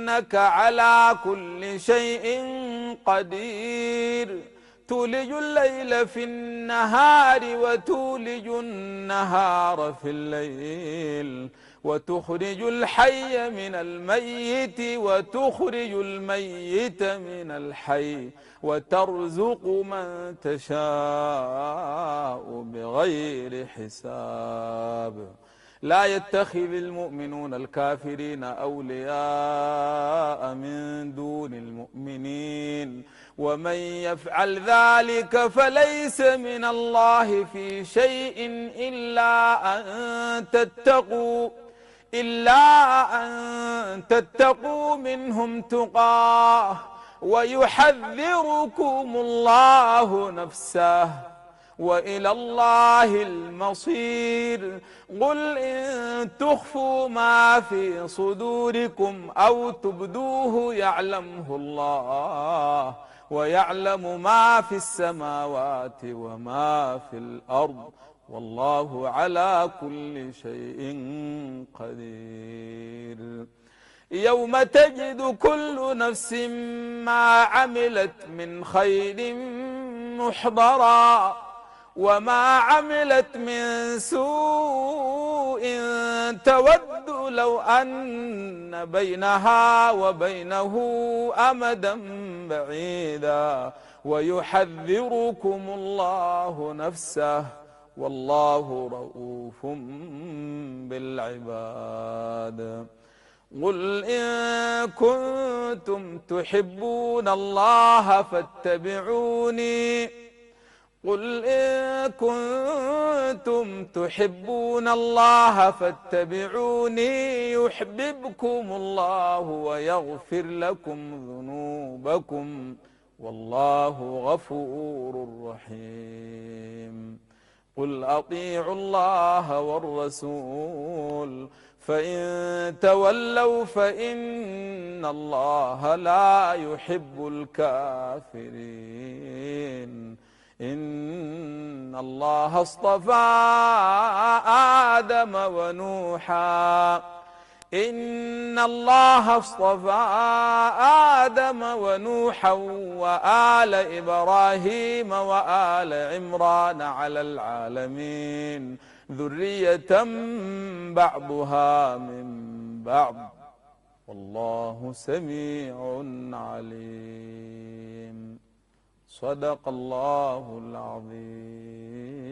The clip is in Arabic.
إنك على كل شيء قدير تولج الليل في النهار وتولج النهار في الليل وتخرج الحي من الميت وتخرج الميت من الحي وترزق من تشاء بغير حساب لا يتخذ المؤمنون الكافرين أولياء من دون المؤمنين ومن يفعل ذلك فليس من الله في شيء إلا أن تتقوا منهم تقاه ويحذركم الله نفسه وإلى الله المصير قل إن تخفوا ما في صدوركم أو تبدوه يعلمه الله ويعلم ما في السماوات وما في الأرض والله على كل شيء قدير يوم تجد كل نفس ما عملت من خير محضرا وما عملت من سوء تود لو أن بينها وبينه أمدا بعيدا ويحذركم الله نفسه والله رؤوف بالعباد قل إن كنتم تحبون الله فاتبعوني قل إن كنتم تحبون الله فاتبعوني يحببكم الله ويغفر لكم ذنوبكم والله غفور رحيم قل أطيعوا الله والرسول فإن تولوا فإن الله لا يحب الكافرين إن الله اصطفى آدم ونوحا إن الله اصطفى آدم ونوحا وآل إبراهيم وآل عمران على العالمين ذرية بعضها من بعض والله سميع عليم صدق الله العظيم.